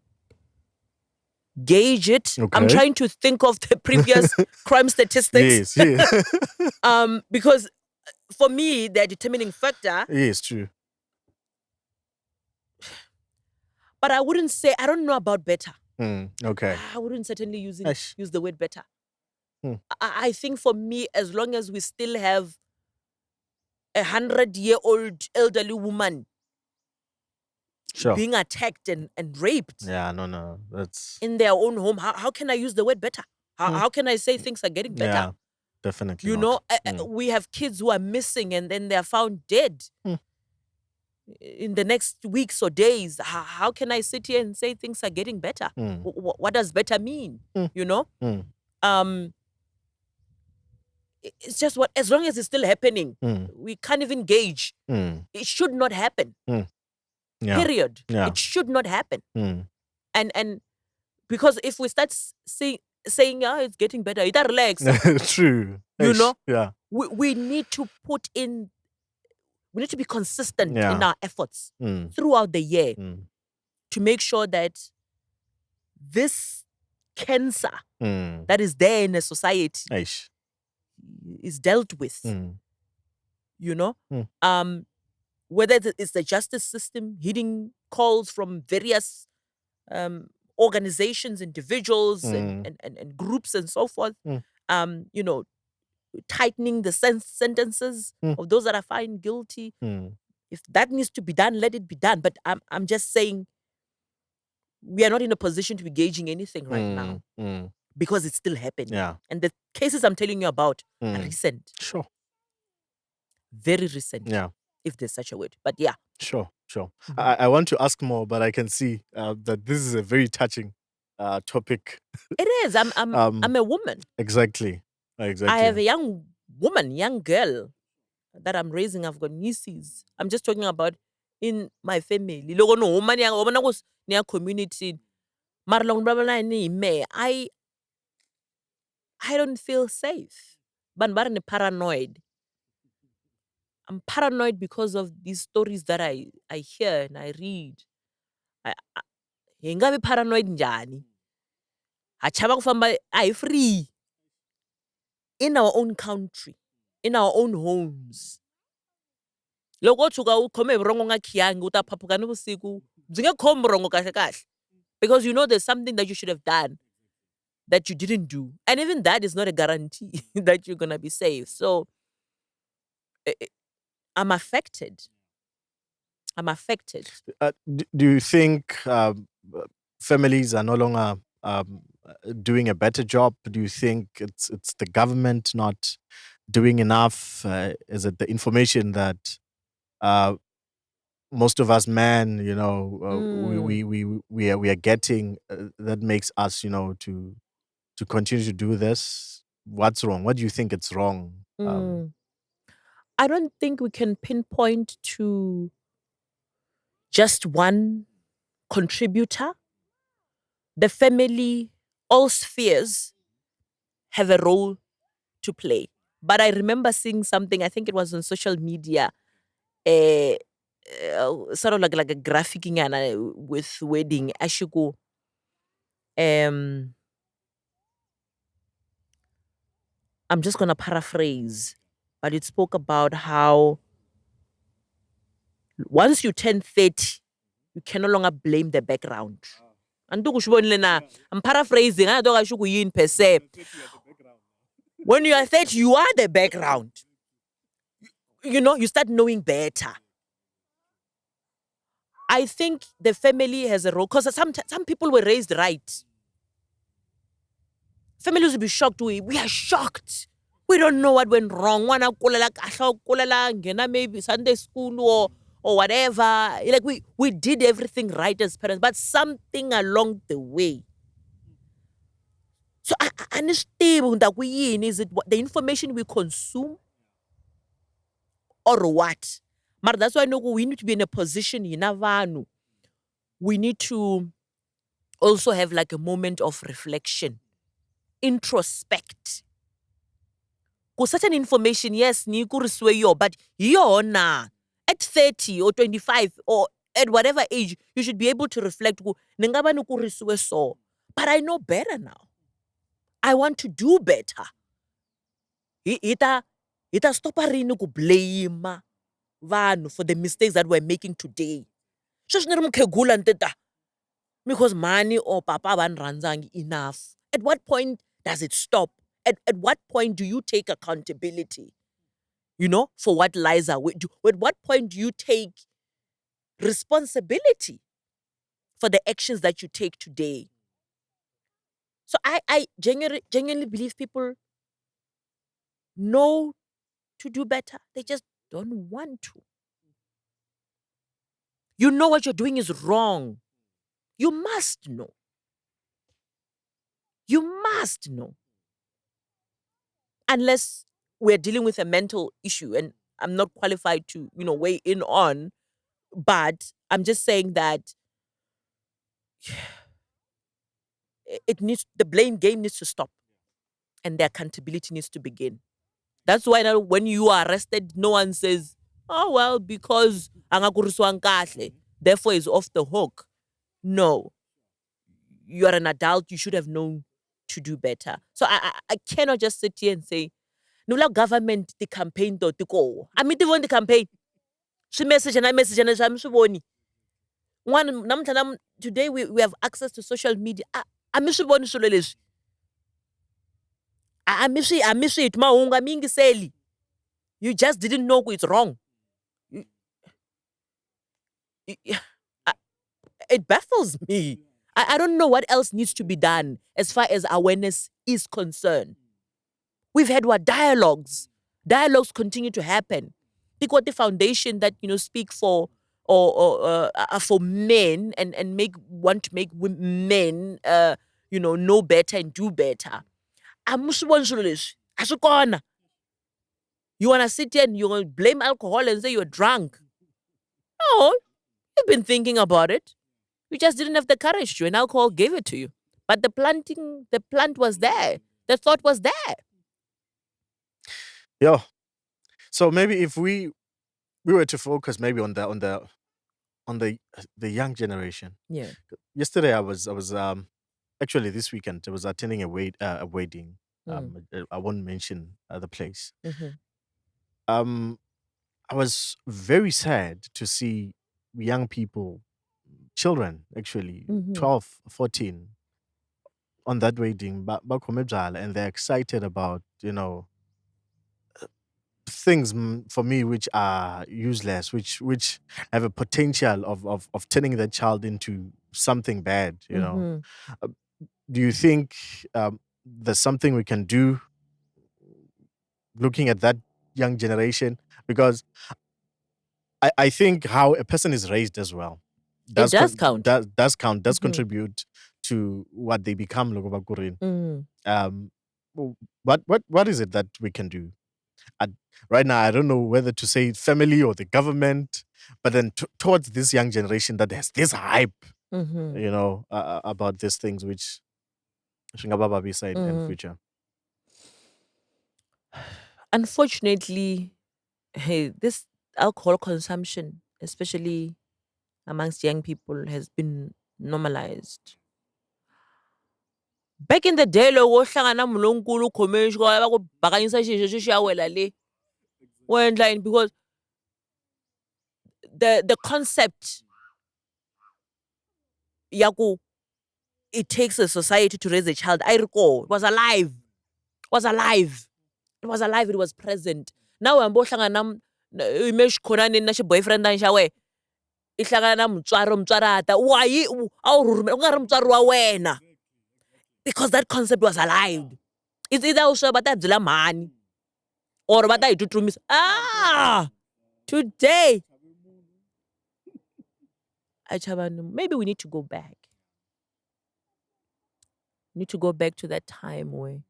gauge it. I'm okay, trying to think of the previous crime statistics. yes, yeah, Because for me, the determining factor, yes, true. but I wouldn't say I don't know about better. Okay. I wouldn't certainly Ash. use the word better. Hmm. I think for me, as long as we still have 100-year-old elderly woman Sure. being attacked and raped Yeah, no, that's in their own home, how can I use the word better? mm, How can I say things are getting better? yeah, definitely You not. know, we have kids who are missing and then they're found dead Mm, in the next weeks or days. How can I sit here and say things are getting better? mm, What does better mean? mm, You know, mm, um, it's just what, as long as it's still happening, mm, we can't even gauge. mm, It should not happen. mm. Yeah, Period. yeah. It should not happen. Mm. And because if we start saying, "Oh, it's getting better," it relax. True. You know, Yeah. we need to put in. We need to be consistent in Yeah. our efforts Mm, throughout the year mm, to make sure that this cancer mm. that is there in a society Aish. is dealt with. Mm, You know, mm, um, whether it's the justice system hitting calls from various um, organizations, individuals, mm, and groups and so forth. mm, You know, tightening the sentences mm, of those that are found guilty. mm, If that needs to be done, let it be done. But I'm just saying we are not in a position to be gauging anything right mm, now mm. because it's still happening. Yeah. And the cases I'm telling you about are Mm. recent, Sure. very recent, Yeah. if there's such a word. But yeah. Sure. Sure. Mhm. I want to ask more, but I can see that this is a very touching topic. It is. Um. I'm a woman. Exactly. I Exactly. have a young woman, young girl that I'm raising. I've got nieces. I'm just talking about in my family. Loko no woman yang woman was near community. Mara long blah, blah, blah, ni me. I don't feel safe. But I'm paranoid. I'm paranoid because of these stories that I hear and I read. I Hingabe paranoid njani. Achaba kufamba I free in our own country, in our own homes. Loko tshuka u khome vurhongo nga khiyangi u ta phaphuka nivusiku byi nge khomi vurhongo kahle kahle, because you know there's something that you should have done that you didn't do, and even that is not a guarantee that you're gonna be safe. So I- I'm affected. I'm affected. Do you think families are no longer doing a better job? Do you think it's the government not doing enough? Is it the information that uh, most of us men, Mm, we are getting that makes us, to continue to do this? What's wrong? What do you think it's wrong? mm. I don't think we can pinpoint to just one contributor. The family, all spheres have a role to play. But I remember seeing something, I think it was on social media, uh, sort of like a graphicing and with wedding. Ashiku. Um, I'm just gonna paraphrase, but it spoke about how once you turn 30, you can no longer blame the background. Andukushibonile na. I'm paraphrasing. I don't know yin per se. When you are 30, you are the background. You know, you start knowing better. I think the family has a role because some people were raised right. Families will be shocked. We are shocked. We don't know what went wrong. Wana kulela kahla, kulela ngena maybe Sunday school or whatever. Like we did everything right as parents, but something along the way. So I understand that is it the information we consume or what? But that's why I know we need to be in a position we need to also have like a moment of reflection, introspect. Because certain information, yes, ni kurisiwe yo, but yona at 30 or 25 or at whatever age, you should be able to reflect. Ningaba ni kurisiwe so, but I know better now. I want to do better. Ita stop rini ku blame vanhu for the mistakes that we're making today. Sweswi ni ri mukhegula nteta because money or papa vanrhandzangi enough. At what point does it stop? At what point do you take accountability? For what lies away? At what point do you take responsibility for the actions that you take today? So I genuinely believe people know to do better. They just don't want to. You know what you're doing is wrong. You must know. You must know. Unless we're dealing with a mental issue, and I'm not qualified to, weigh in on, but I'm just saying that the blame game needs to stop and the accountability needs to begin. That's why now when you are arrested, no one says, oh, well, because angakuriswang kahle, therefore is off the hook. No. You are an adult, you should have known to do better. So I cannot just sit here and say, no, government, the campaign, to go. I mean, the campaign. She message and I message and I'm so today we have access to social media. I miss it. I miss it. Maunga mingi seli. You just didn't know it's wrong. It baffles me. I don't know what else needs to be done as far as awareness is concerned. We've had dialogues. Dialogues continue to happen. Think what the foundation that speak for or for men and want to make men know better and do better. You wanna sit here and you wanna blame alcohol and say you're drunk? No, you've been thinking about it. You just didn't have the courage to, and alcohol gave it to you. But the plant was there. The thought was there. Yeah. So maybe if we were to focus maybe on the young generation. Yeah. Yesterday I was actually this weekend I was attending a wedding. I won't mention the place. I was very sad to see young people, children actually, 12, 14, on that wedding, and they're excited about, things for me which are useless, which have a potential of turning that child into something bad, Uh, Do you think there's something we can do looking at that young generation? Because I think how a person is raised as well It does count. Does count, does contribute to what they become. What is it that we can do? Right now, I don't know whether to say family or the government, but then towards this young generation that has this hype, about these things which Shingababa beside in future. Unfortunately, this alcohol consumption, especially amongst young people, has been normalized. Back in the day, because the concept yaku it takes a society to raise a child. I recall it was alive. It was present. Now I'm both image khonani na boyfriend shawe. Ihlangana mutswaro mutswarata. Why? Ungari mutswaro wa wena. because that concept was alive. It's either usho batadzula mani or batayitutumisa. Today. Maybe we need to go back. We need to go back to that time where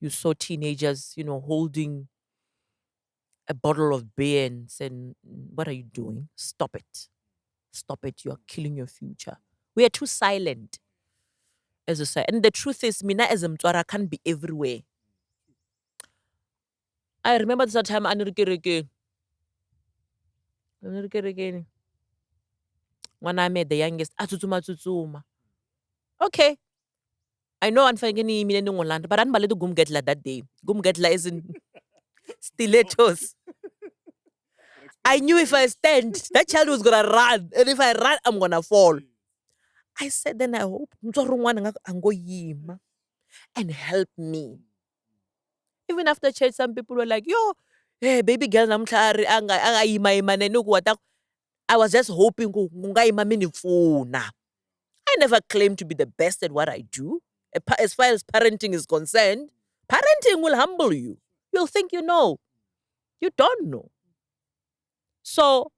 you saw teenagers, holding a bottle of beer and saying, "What are you doing? Stop it. Stop it. You are killing your future." We are too silent as a society. And the truth is, Mina as a Mtwara can't be everywhere. I remember this time, when I met the youngest, "Atutsuma. Okay. I know Anfangeni Millennium but I'm to Gumgetla that day. Gumgetla is in stilettos. I knew if I stand, that child was gonna run. And if I run, I'm gonna fall. I said, then I hope Yima and help me. Even after church, some people were like, yo, hey, baby girl, I was just hoping I never claimed to be the best at what I do. As far as parenting is concerned, parenting will humble you. You'll think you know. You don't know. So,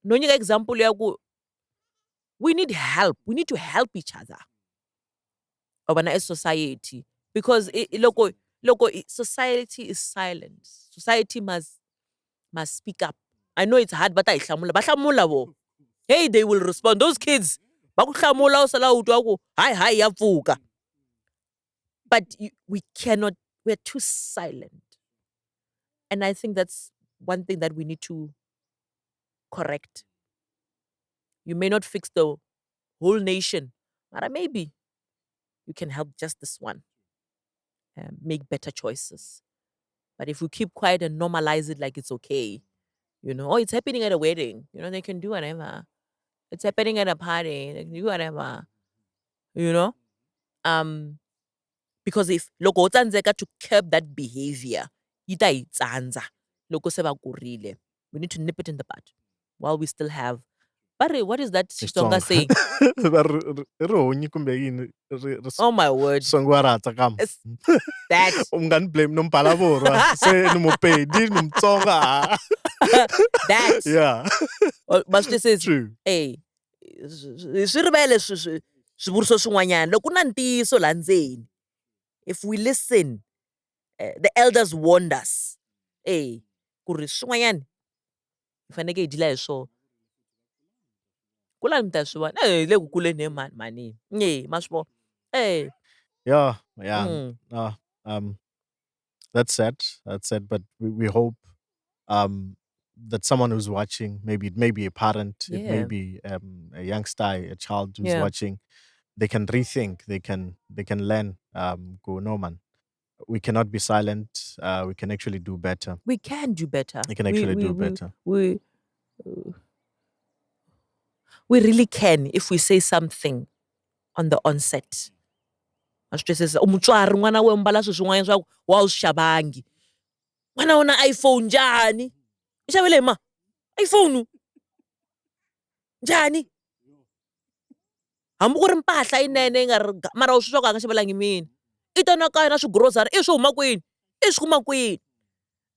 no example, we need help. We need to help each other. As society. Because society is silent. Society must speak up. I know it's hard, but hey, they will respond. Those kids, hi, yavuka. But we cannot, we're too silent. And I think that's one thing that we need to correct. You may not fix the whole nation, but maybe you can help just this one. Make better choices. But if we keep quiet and normalize it like it's okay, it's happening at a wedding, they can do whatever. It's happening at a party, they can do whatever, because if loko utsandzeka to curb that behavior, ita itsandza loko se va kurile. We need to nip it in the bud while we still have. But what is that Xitsonga saying? Oh my word. It's that. Blame no Phalaborwa. Say no Mopedi, no Mtsonga. That. Yeah. But this is True. Hey, swivuriso swin'wanyana loko ku na ntiyiso laha ndzeni. If we listen, the elders warned us. Ku ri swin'wanyana hi faneke hi dila hi swona. Kulani mi ta swi vona? Hi le ku kuleni he mani. Ma swi vona. Yeah. That's sad. But we hope that someone who's watching, maybe it may be a parent, it may be a youngster, a child who's watching, they can rethink, they can learn. Go no man. We cannot be silent. We can actually do better. We can do better. We can actually do better. We really can if we say something on the onset. Umutswari n'wana we mbala swilo swin'wana swa ku wa wu swi xavangi. N'wana una iPhone njhani? I xavele ma? iPhone njhani? Hambi ku ri mpahla yinene yi nga ri mara swilo swa ku a nga xavelangi mina. I ta na kaya na swigrocery i swi huma kwini? I swi kuma kwini?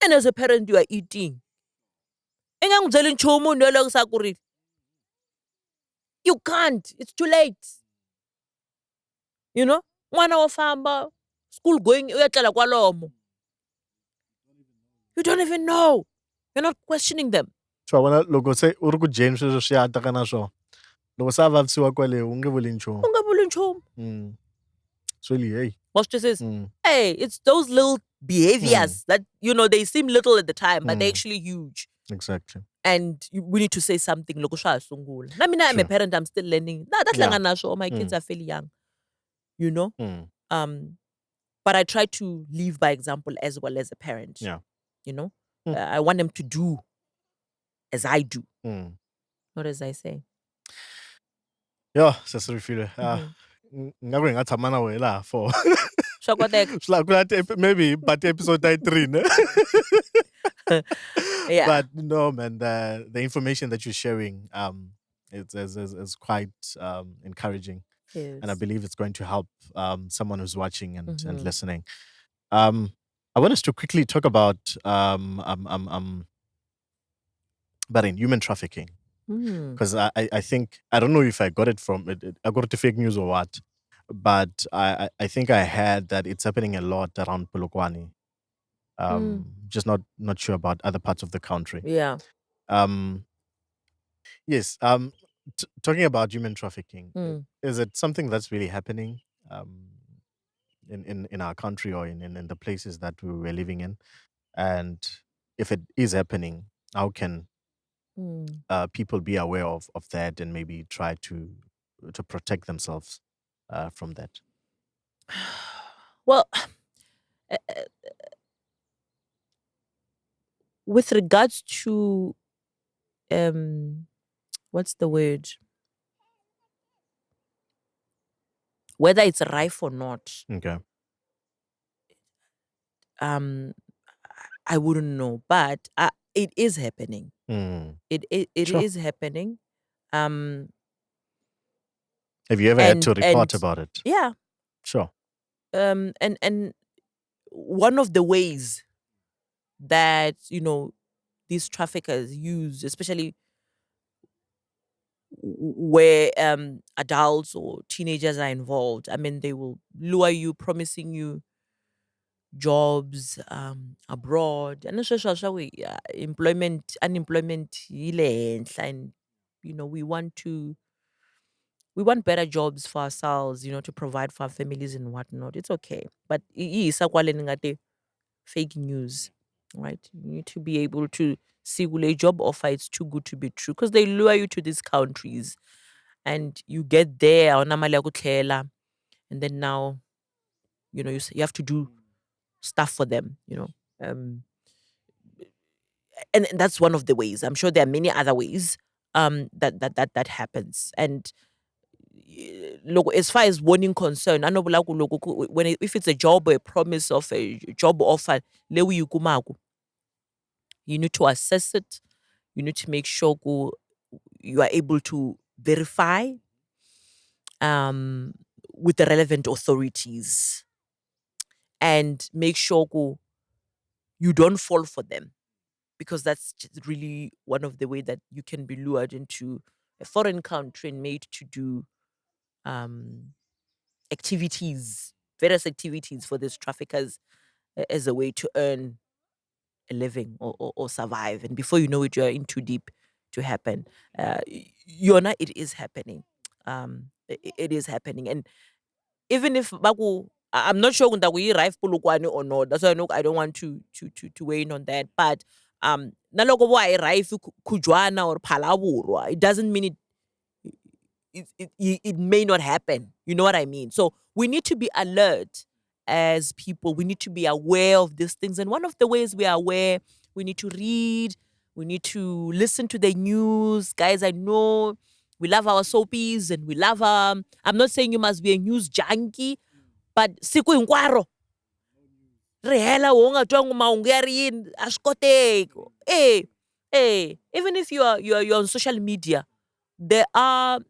And as a parent, you are eating. I nga n'wi byeli nchumu munhu yoloye ku se a kurile. You can't. It's too late. N'wana wo famba, school going, u ya tlela kwalomo. You don't even know. You're not questioning them. So vona loko se u ri ku dyeni sweswo swi ya taka na swona. Loko se a vavisiwa kwale u nge vuli nchumu. U nga vuli nchumu. It's really, hey. What this is? Hey, it's those little behaviors that, they seem little at the time, but they're actually huge. Exactly. And we need to say something. Loko swa ha sungula. Na mina, I'm a parent, I'm still learning. My kids are fairly young. But I try to live by example as well as a parent. Yeah. I want them to do as I do, not as I say. Yeah, Sister Refilwe. Ngaku hi nga tshama na wena laha for Swa koteka. maybe but episode 3, ne? Yeah. But no, man, the information that you're sharing is quite encouraging. and I Yes. believe it's going to help someone who's watching and Mm-hmm. listening. I want us to quickly talk about in human trafficking, Mm. because I think I don't know if I got it from I got it to fake news or what, but I think I heard that it's happening a lot around Polokwane. Mm. Just not sure about other parts of the country. Yeah. Um, yes. Talking about human trafficking, Mm. is it something that's really happening um, in our country or in the places that we were living in? And if it is happening, how can Mm. people be aware of that and maybe try to protect themselves from that? Well, with regards to um, what's the word? Whether it's rife or not, Okay. um, I wouldn't know, but it is happening. Mm. It Sure. is happening. Um, Have you ever had to report and about it? yeah, Sure. and one of the ways that these traffickers use, especially where adults or teenagers are involved. I mean, they will lure you, promising you jobs abroad, and also we employment, unemployment, ile henhla, and we want better jobs for ourselves, to provide for our families and whatnot. It's okay, but iyisa kwale ngate fake news, right? You need to be able to see a job offer. It's too good to be true because they lure you to these countries, and you get there, awuna mali ya ku tlela, and then now you have to do stuff for them. Um, and that's one of the ways. I'm sure there are many other ways that happens. And look, as far as warning concern, I know if it's a job or a promise of a job offer, lewu yi kumako, you need to assess it. You need to make sure you are able to verify um, with the relevant authorities, and make sure you don't fall for them, because that's just really one of the way that you can be lured into a foreign country and made to do um, activities, various activities for these traffickers, as a way to earn a living, or survive. And before you know it, you're in too deep to happen. Yona, it is happening. It is happening. And even if I'm not sure that we arrive Polokwane or not. That's why I don't want to weigh in on that. But naloko bo arrive Kujwana or Phalaborwa, it doesn't mean it may not happen. You know what I mean? So we need to be alert as people. We need to be aware of these things. And one of the ways we are aware, we need to read, we need to listen to the news. Guys, I know we love our soapies and we love I'm not saying you must be a news junkie, but siku hinkwaro ri hela wo nga twangi mahungu ya ri yini a swi koteki. Even if you're on social media, there are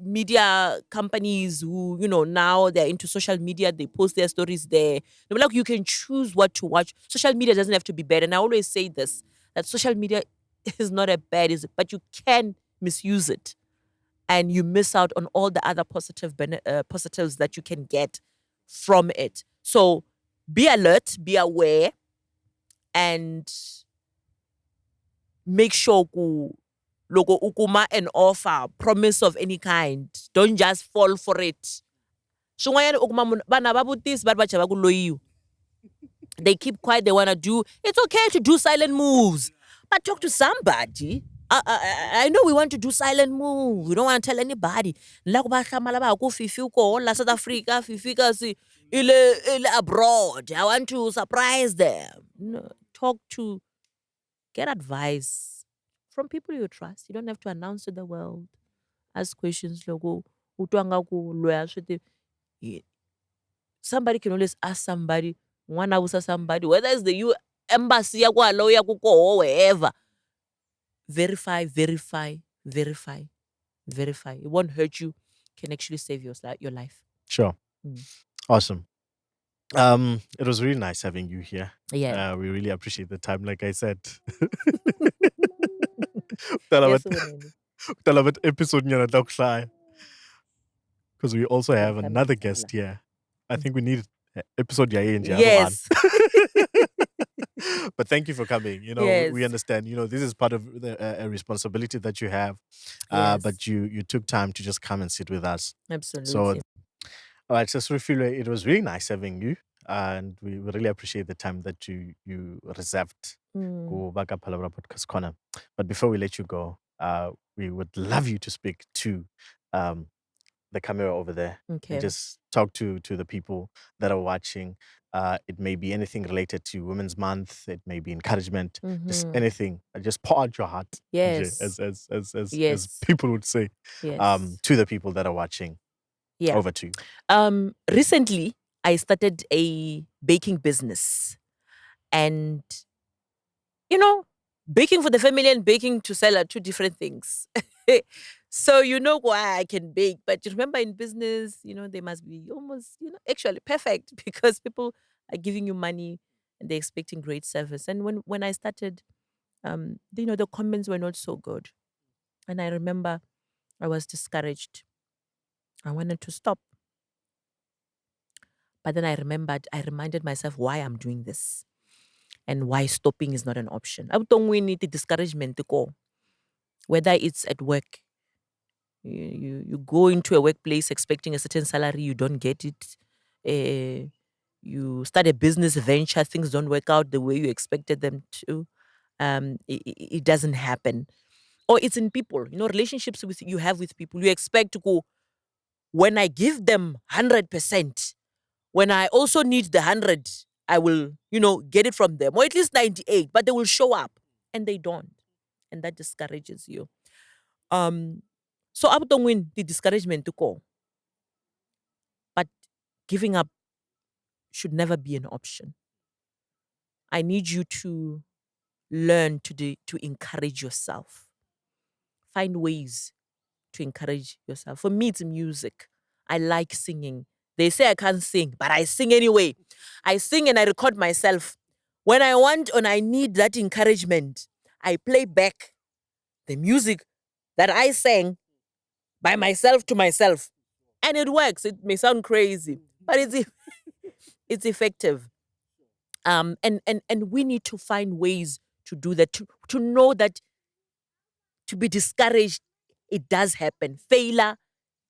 media companies who, now they're into social media. They post their stories there. No, like, you can choose what to watch. Social media doesn't have to be bad, and I always say this, that social media is not a bad, but you can misuse it, and you miss out on all the other positives that you can get from it. So be alert, be aware, and make sure loko ukuma an offer, promise of any kind, don't just fall for it. Swin'wanyana u kuma munhu vanhu a va vutisi va ri va chava ku loyiwa. They keep quiet. They want to do. It's okay to do silent moves, but talk to somebody. I know we want to do silent move. We don't want to tell anybody. La ku va hlamala va ha ku fifi uko la South Africa, fifi kasi ile abroad. I want to surprise them. No, talk to, get advice from people you trust. You don't have to announce to the world. Ask questions. Logo utwa ngaku loya swi somebody can always ask somebody, one abusa somebody, whether it's the embassy ya kwalo ya kuko or wherever. Verify, verify, verify. verify. It won't hurt you. Can actually save your life. Sure. Mm. Awesome. It was really nice having you here. Yeah. We really appreciate the time, like I said. Yes, Winnie. Episode because we also have another guest here. I think we need episode Yes. But thank you for coming. We Yes. understand. This is part of a responsibility that you have. Yes. But you took time to just come and sit with us. So, Absolutely. all right, so Refilwe, it was really nice having you, and we really appreciate the time that you reserved. Go back up Phalaborwa Podcast Corner. But before we let you go, we would love you to speak to the camera over there Okay. and just talk to the people that are watching. It may be anything related to Women's Month. It may be encouragement. Just anything. Just pour out your heart. Yes. As people would say. Yes. To the people that are watching. Yeah. Over to you. Recently, I started a baking business, and baking for the family and baking to sell are two different things. So why I can bake, but remember in business, they must be almost, actually perfect because people are giving you money and they're expecting great service. And when I started, the comments were not so good, and I remember I was discouraged. I wanted to stop. But then I reminded myself why I'm doing this and why stopping is not an option. I don't need the discouragement to go. Whether it's at work, you go into a workplace expecting a certain salary, you don't get it. You start a business venture, things don't work out the way you expected them to. It doesn't happen. Or it's in people, relationships you have with people. You expect to go, when I give them 100%, when I also need the 100, I will, get it from them, or at least 98, but they will show up and they don't. And that discourages you. So I don't win the discouragement to go. But giving up should never be an option. I need you to learn to encourage yourself. Find ways to encourage yourself. For me, it's music. I like singing. They say I can't sing, but I sing anyway. I sing and I record myself. When I want and I need that encouragement, I play back the music that I sang by myself to myself. And it works. It may sound crazy, but it's effective. And we need to find ways to do that, to know that to be discouraged, it does happen. Failure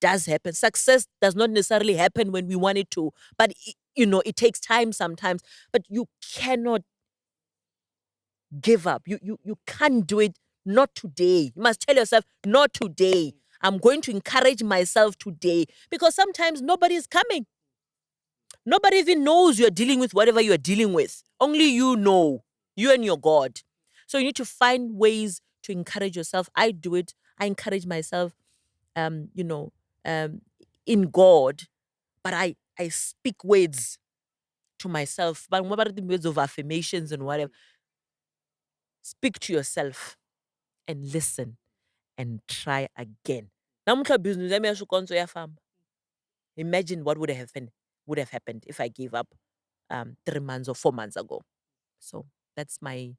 does happen. Success does not necessarily happen when we want it to, but it takes time sometimes. But you cannot give up. You can't do it. Not today. You must tell yourself, not today. I'm going to encourage myself today, because sometimes nobody is coming. Nobody even knows you're dealing with whatever you're dealing with. Only you know, you and your God. So you need to find ways to encourage yourself. I do it. I encourage myself, in God, but I speak words to myself. But what about the words of affirmations and whatever? Speak to yourself and listen and try again. Namuhla business yami yasho konzo yafamba. Imagine what would have happened if I gave up 3 months or 4 months ago. So that's my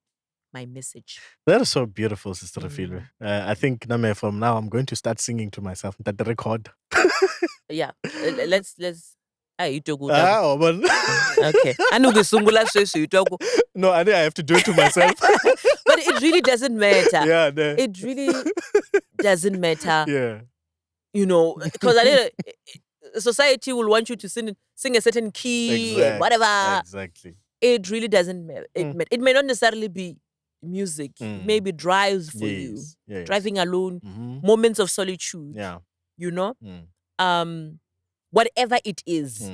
message. That is so beautiful, Sister Refilwe. I think Name, from now I'm going to start singing to myself. That the record. Yeah. Let's you talk Oh, man. okay. Anukusungula sweswi utoko. No, I have to do it to myself. But it really doesn't matter. Yeah, no. It really doesn't matter. Yeah. Because society will want you to sing a certain key and whatever. Exactly. It really doesn't matter. It may not necessarily be music. It may be drives for you. Yes. Driving alone, moments of solitude. Yeah. Whatever it is,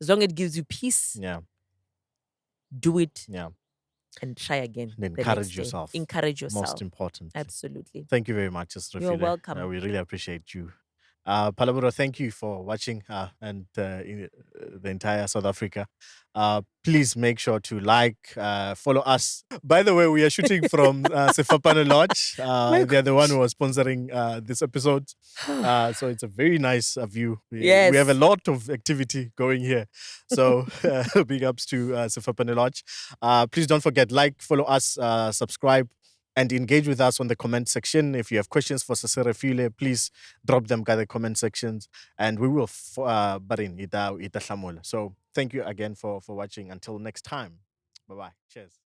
as long as it gives you peace, do it. Yeah. And try again. And encourage yourself. Encourage yourself. Most important. Absolutely. Thank you very much, Sister You're Refilwe. welcome. We really appreciate you Phalaborwa, thank you for watching and the entire South Africa. Please make sure to like, follow us. By the way, we are shooting from Sefapano Lodge. My They're the one gosh. who was sponsoring this episode. So it's a very nice view. We have a Yes. lot of activity going here. So big ups to Sefapano Lodge. Please don't forget, like, follow us, subscribe, and engage with us on the comment section. If you have questions for Refilwe, please drop them in the comment sections, and we will barin ita hlamula. So thank you again for watching. Until next time, bye bye. Cheers.